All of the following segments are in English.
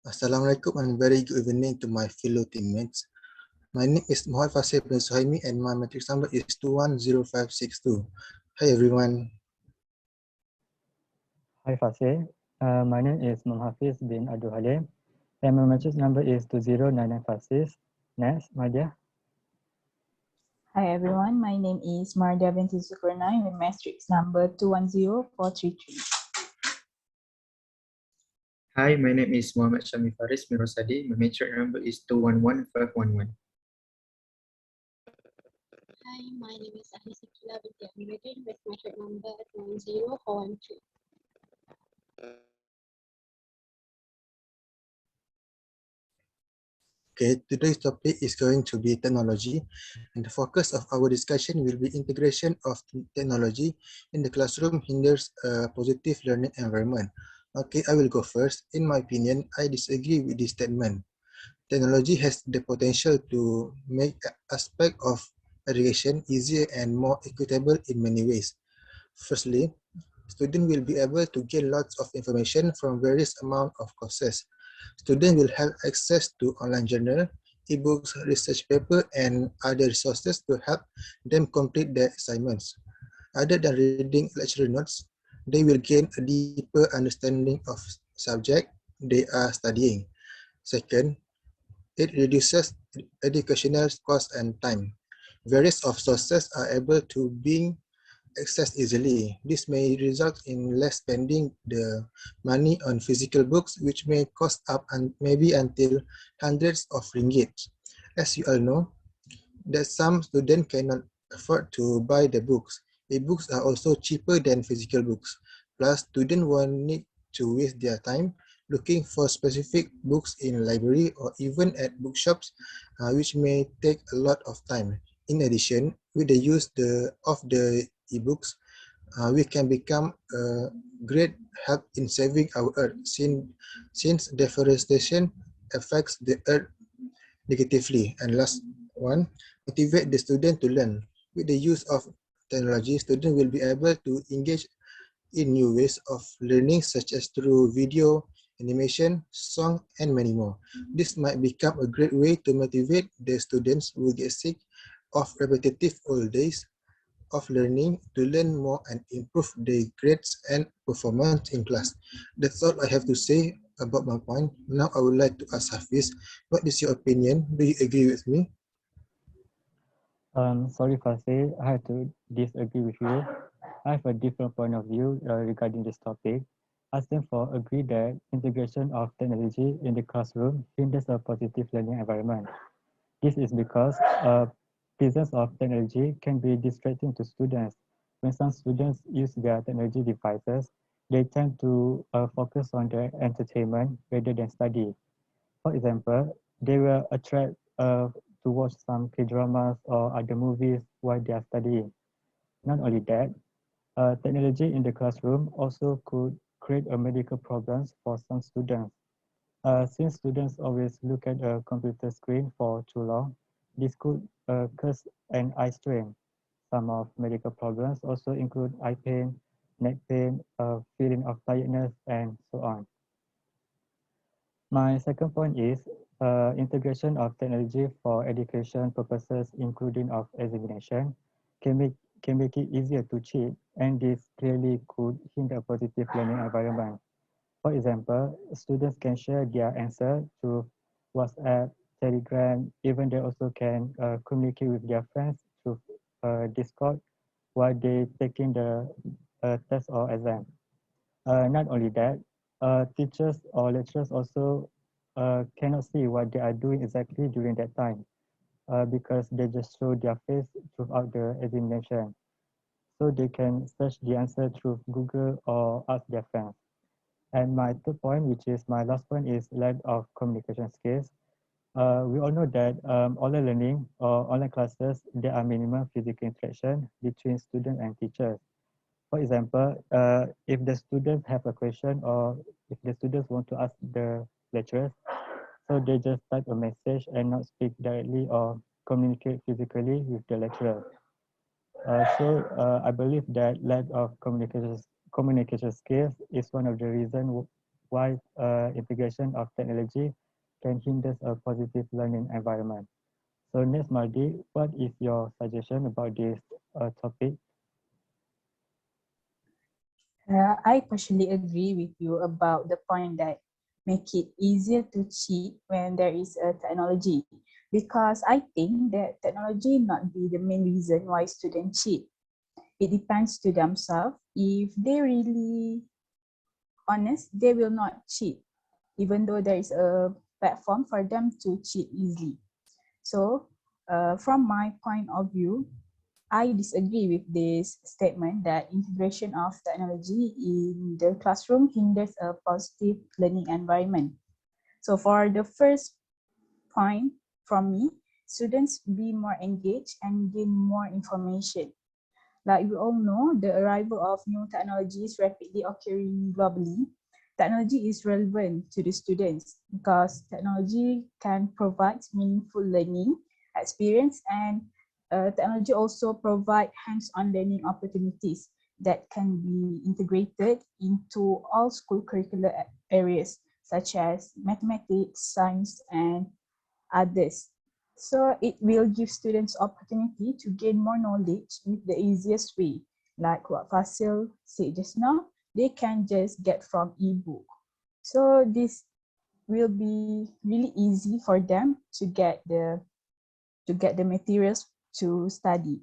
Assalamualaikum and very good evening to my fellow teammates. My name is Muhammad Fasih bin Suhaimi and my matrix number is 210562. Hi everyone. Hi Fasih, my name is Muhafiz bin Abdul Halim and my matrix number is 20995. Next, Madia. Hi everyone, my name is Mardia binti Zulkarnain with matrix number 210433. Hi, my name is Muhammad Shami Faris bin Rosadi. My matrix number is 211511. Hi, my name is Ahli Sakila binti Amiruddin with matrix number 10413. Okay, today's topic is going to be technology, and the focus of our discussion will be integration of technology in the classroom hinders a positive learning environment. Okay, I will go first. In my opinion, I disagree with this statement. Technology has the potential to make aspect of education easier and more equitable in many ways. Firstly, students will be able to gain lots of information from various amount of courses. Students will have access to online journal, ebooks, research paper, and other resources to help them complete their assignments. Other than reading lecture notes, they will gain a deeper understanding of subject they are studying. Second, it reduces educational cost and time. Various of sources are able to be accessed easily. This may result in less spending the money on physical books, which may cost up and maybe until hundreds of ringgit. As you all know, that some students cannot afford to buy the books. E-books are also cheaper than physical books. Plus, students won't need to waste their time looking for specific books in library or even at bookshops, which may take a lot of time. In addition, with the use of the e-books, we can become a great help in saving our earth since deforestation affects the earth negatively. And last one, motivate the student to learn. With the use of technology, students will be able to engage in new ways of learning such as through video, animation, song, and many more. This might become a great way to motivate the students who get sick of repetitive old days of learning to learn more and improve their grades and performance in class. That's all I have to say about my point. Now I would like to ask Hafiz, what is your opinion? Do you agree with me? Sorry Fasih, I have to disagree with you. I have a different point of view regarding this topic. I therefore agree that integration of technology in the classroom hinders a positive learning environment. This is because presence of technology can be distracting to students. When some students use their technology devices, they tend to focus on their entertainment rather than study. For example, they will attract to watch some K-dramas or other movies while they are studying. Not only that, technology in the classroom also could create a medical problems for some students. Since students always look at a computer screen for too long, this could cause an eye strain. Some of medical problems also include eye pain, neck pain, feeling of tiredness, and so on. My second point is integration of technology for education purposes, including of examination, can make it easier to cheat, and this clearly could hinder a positive learning environment. For example, students can share their answer through WhatsApp, Telegram, even they also can communicate with their friends through Discord while they taking the test or exam. Not only that, teachers or lecturers also cannot see what they are doing exactly during that time because they just show their face throughout the examination. So they can search the answer through Google or ask their friends. And my third point, which is my last point, is lack of communication skills. We all know that online learning or online classes, there are minimum physical interaction between students and teachers. For example, if the students have a question or if the students want to ask the lecturers, so they just type a message and not speak directly or communicate physically with the lecturer. I believe that lack of communication skills is one of the reasons why integration of technology can hinder a positive learning environment. So next, Mardi, what is your suggestion about this topic? I partially agree with you about the point that make it easier to cheat when there is a technology, because I think that technology not be the main reason why students cheat. It depends to themselves. If they really honest, they will not cheat, even though there is a platform for them to cheat easily. So from my point of view, I disagree with this statement that integration of technology in the classroom hinders a positive learning environment. So for the first point from me, students be more engaged and gain more information. Like we all know, the arrival of new technologies rapidly occurring globally. Technology is relevant to the students because technology can provide meaningful learning experience, and technology also provide hands-on learning opportunities that can be integrated into all school curricular areas such as mathematics, science, and others. So it will give students opportunity to gain more knowledge with the easiest way. Like what Fasil said just now, they can just get from ebook. So this will be really easy for them to get the materials to study.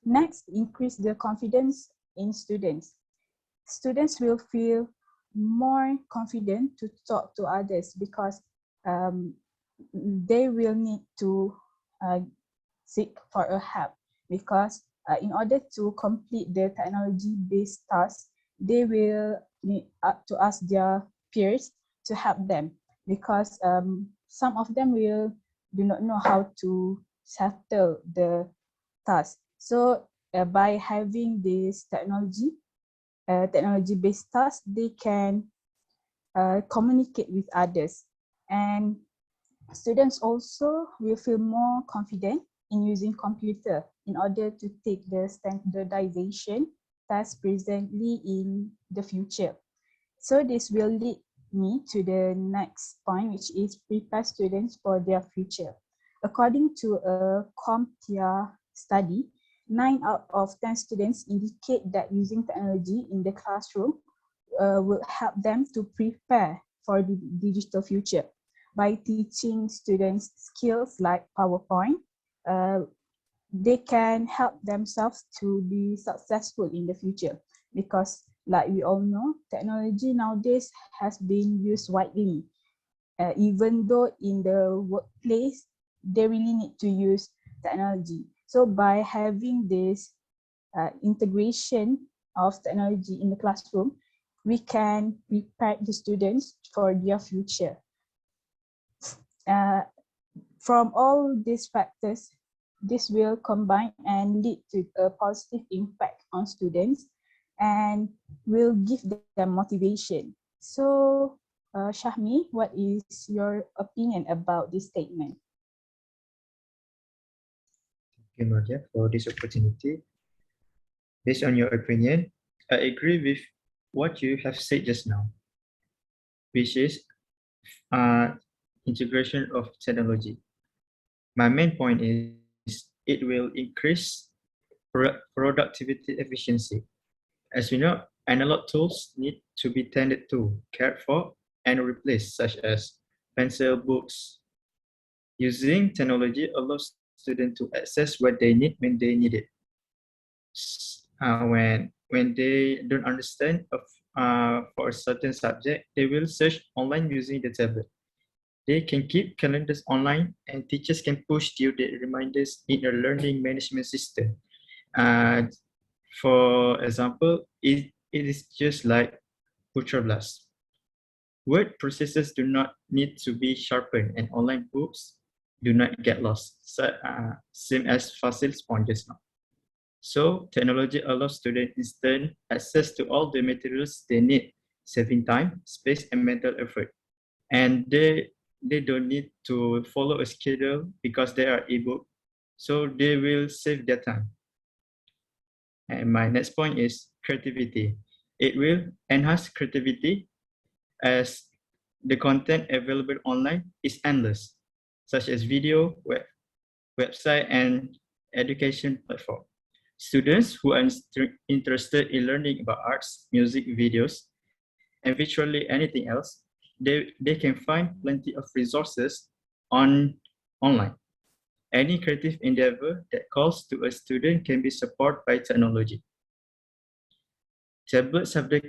Next, increase the confidence in students. Students will feel more confident to talk to others because they will need to seek for a help, because in order to complete the technology-based task, they will need to ask their peers to help them, because some of them will do not know how to settle the task. So by having this technology-based task, they can communicate with others, and students also will feel more confident in using computer in order to take the standardization task presently in the future. So this will lead me to the next point, which is prepare students for their future. According to a CompTIA study, 9 out of 10 students indicate that using technology in the classroom will help them to prepare for the digital future. By teaching students skills like PowerPoint, they can help themselves to be successful in the future, because like we all know, technology nowadays has been used widely. Even though in the workplace, they really need to use technology. So by having this integration of technology in the classroom, we can prepare the students for their future. From all these factors, this will combine and lead to a positive impact on students and will give them motivation. So, Shahmi, what is your opinion about this statement? Thank you, Nadia, for this opportunity. Based on your opinion, I agree with what you have said just now, which is integration of technology. My main point is it will increase productivity efficiency. As we know, analog tools need to be tended to, cared for, and replaced, such as pencil, books. Using technology allows students to access what they need when they need it. When they don't understand for a certain subject, they will search online using the tablet. They can keep calendars online, and teachers can push due date reminders in a learning management system. For example, it is just like Ultra Blast. Word processors do not need to be sharpened, and online books do not get lost, same as Fasil point just now. So technology allows students instant access to all the materials they need, saving time, space, and mental effort. And they don't need to follow a schedule because they are ebook, so they will save their time. And my next point is creativity. It will enhance creativity as the content available online is endless, such as video, website, and education platform. Students who are interested in learning about arts, music, videos, and virtually anything else, they can find plenty of resources online. Any creative endeavor that calls to a student can be supported by technology. Tablets have the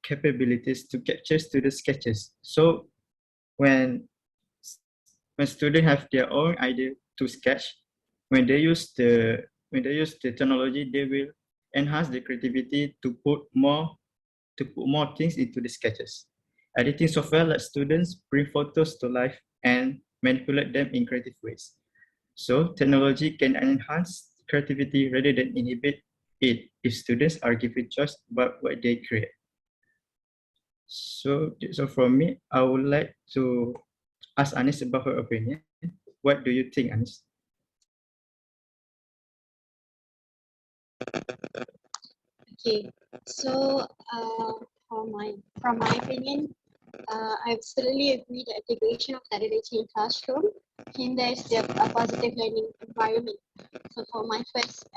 capabilities to capture student sketches. So when students have their own idea to sketch, when they use the technology, they will enhance the creativity to put more things into the sketches. Editing software lets students bring photos to life and manipulate them in creative ways. So technology can enhance creativity rather than inhibit it if students are given choice about what they create. So from me, I would like to ask Anis about her opinion. What do you think, Anis? Okay, so from my opinion, I absolutely agree that integration of technology in classroom hinders a positive learning environment. So for my first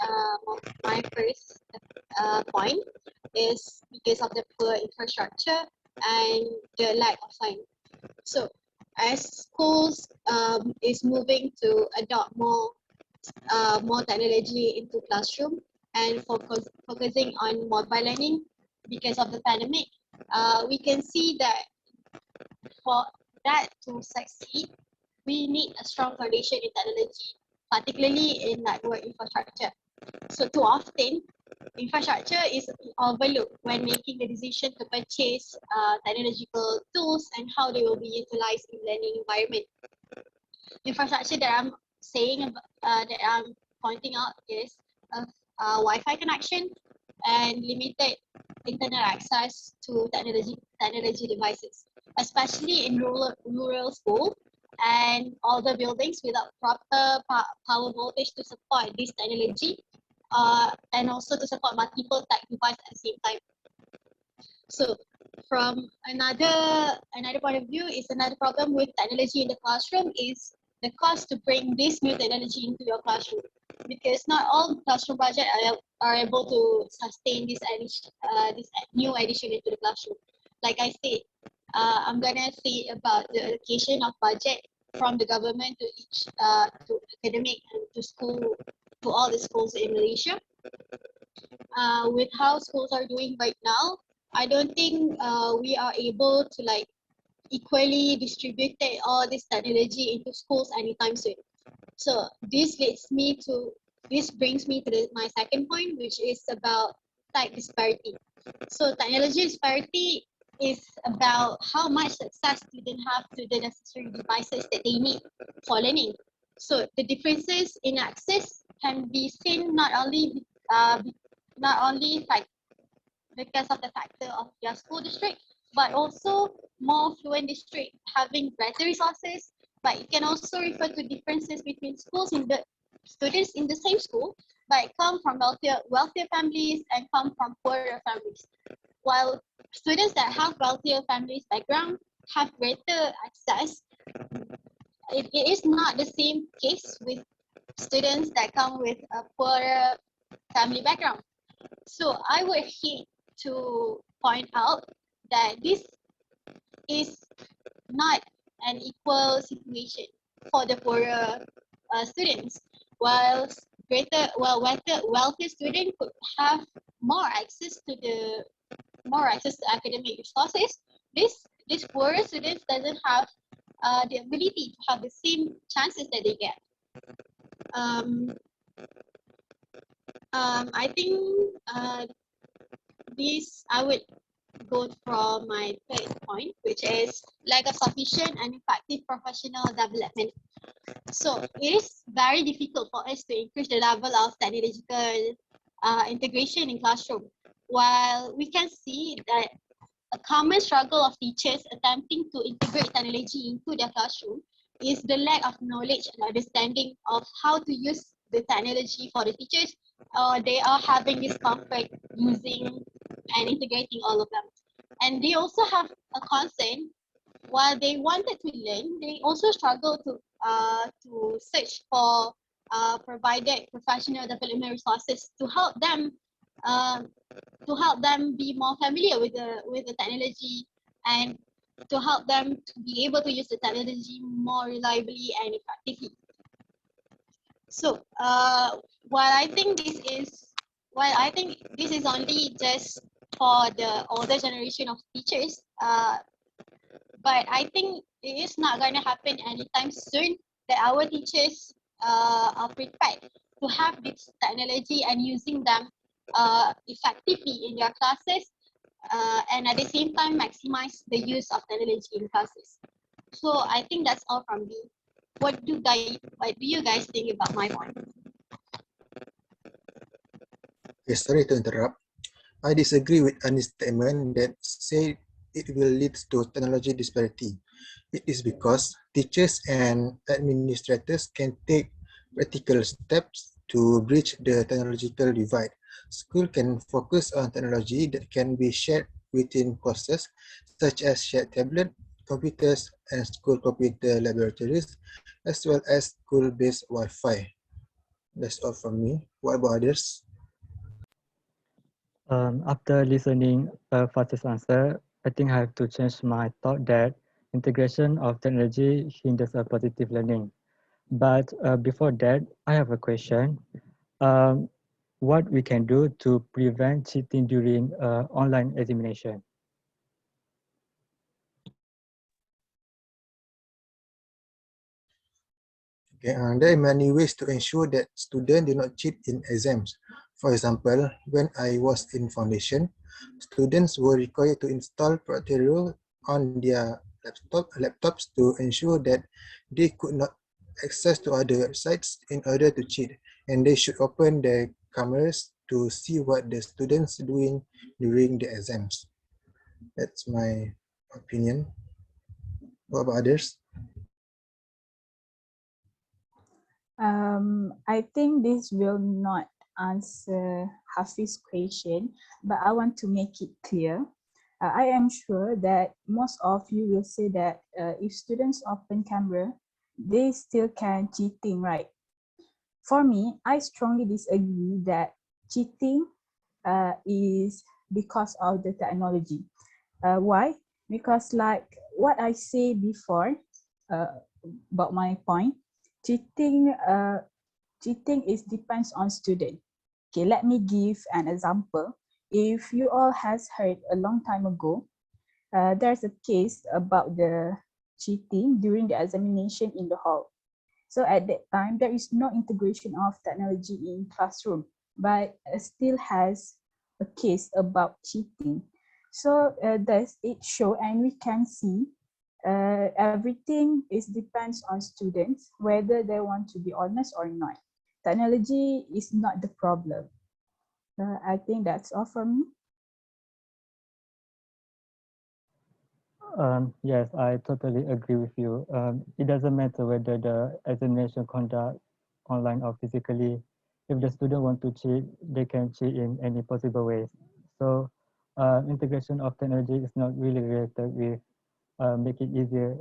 point is because of the poor infrastructure and the lack of time. So as schools is moving to adopt more technology into classroom and focusing on mobile learning because of the pandemic, we can see that for that to succeed, we need a strong foundation in technology, particularly in network infrastructure. So too often, infrastructure is overlooked when making the decision to purchase technological tools and how they will be utilized in learning environment. Infrastructure that I'm saying that I'm pointing out is Wi-Fi connection and limited internet access to technology devices, especially in rural school and all the buildings without proper power voltage to support this technology, and also to support multiple tech devices at the same time. So from another point of view, is another problem with technology in the classroom is the cost to bring this new technology into your classroom, because not all classroom budget are able to sustain this new addition into the classroom. Like I said, I'm gonna say about the allocation of budget from the government to each to academic and to all the schools in Malaysia. With how schools are doing right now, I don't think we are able to like equally distribute all this technology into schools anytime soon. So this brings me to my second point, which is about type disparity. So technology disparity is about how much access students have to the necessary devices that they need for learning. So the differences in access can be seen not only like because of the factor of your school district, but also more fluent district having better resources. But it can also refer to differences between schools in the students in the same school, but come from wealthier families and come from poorer families. While students that have wealthier families background have greater access, it is not the same case with students that come with a poorer family background. So I would hate to point out that this is not an equal situation for the poorer students, while wealthier students could have more access to academic resources. This poorer students doesn't have the ability to have the same chances that they get. I think I would go from my third point, which is lack of sufficient and effective professional development. So it is very difficult for us to increase the level of technological integration in classroom. While we can see that a common struggle of teachers attempting to integrate technology into their classroom is the lack of knowledge and understanding of how to use the technology for the teachers, or they are having discomfort using and integrating all of them. And they also have a concern. While they wanted to learn, they also struggle to search for provided professional development resources to help them be more familiar with the technology, and to help them to be able to use the technology more reliably and effectively. So while I think this is only just for the older generation of teachers, but I think it is not going to happen anytime soon that our teachers are prepared to have this technology and using them effectively in their classes, and at the same time maximize the use of technology in classes. So I think that's all from me. What do you guys think about my point? Okay, sorry to interrupt. I disagree with Ani's statement that say it will lead to technology disparity. It is because teachers and administrators can take practical steps to bridge the technological divide. School can focus on technology that can be shared within courses, such as shared tablet, computers, and school computer laboratories, as well as school-based Wi-Fi. That's all from me. What about others? After listening Fatih's answer, I think I have to change my thought that integration of technology hinders a positive learning. But before that, I have a question. What we can do to prevent cheating during online examination? Okay, there are many ways to ensure that students do not cheat in exams. For example, when I was in foundation, students were required to install Proctorio on their laptops to ensure that they could not access to other websites in order to cheat, and they should open their cameras to see what the students doing during the exams. That's my opinion. What about others? I think this will not answer Hafiz' question, but I want to make it clear. I am sure that most of you will say that if students open camera, they still can cheating, right? For me, I strongly disagree that cheating is because of the technology. Why? Because like what I say before about my point, cheating is depends on student. Okay, let me give an example. If you all has heard a long time ago, there's a case about the cheating during the examination in the hall. So at that time, there is no integration of technology in classroom, but still has a case about cheating. So does it show, and we can see everything is depends on students, whether they want to be honest or not. Technology is not the problem. I think that's all for me. Yes, I totally agree with you. It doesn't matter whether the examination conduct online or physically. If the student want to cheat, they can cheat in any possible ways. So integration of technology is not really related with make it easier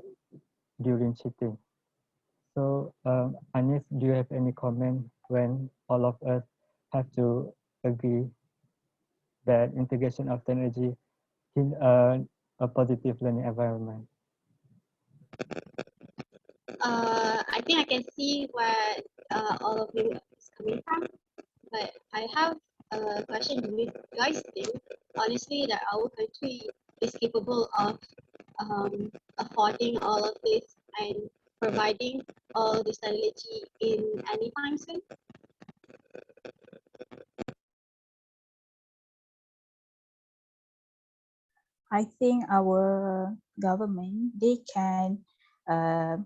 during cheating. So Anis, do you have any comment when all of us have to agree that integration of technology in a positive learning environment? I think I can see where all of you is coming from, but I have a question. Do you guys think, honestly, that our country is capable of affording all of this and providing all this technology in any time soon? I think our government uh,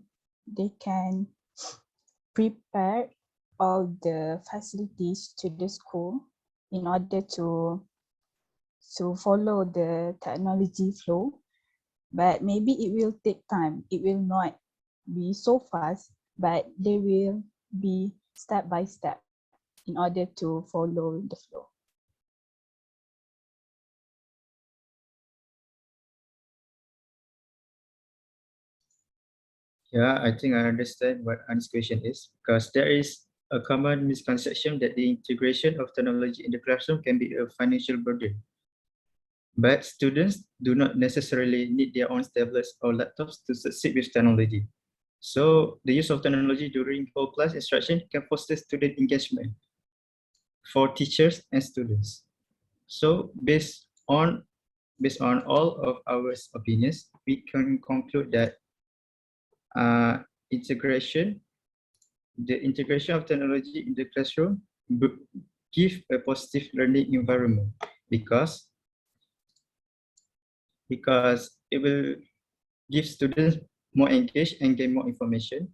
they can prepare all the facilities to the school in order to follow the technology flow, but maybe it will take time. It will not be so fast, but they will be step by step in order to follow the flow. Yeah, I think I understand what An's question is, because there is a common misconception that the integration of technology in the classroom can be a financial burden. But students do not necessarily need their own tablets or laptops to succeed with technology. So the use of technology during whole class instruction can foster student engagement for teachers and students. So based on all of our opinions, we can conclude that uh, integration, the integration of technology in the classroom give a positive learning environment because it will give students more engaged and gain more information,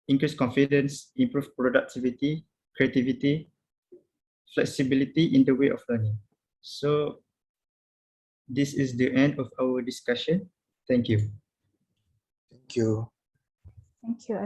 increase confidence, improve productivity, creativity, flexibility in the way of learning. So this is the end of our discussion. Thank you. Thank you. Thank you,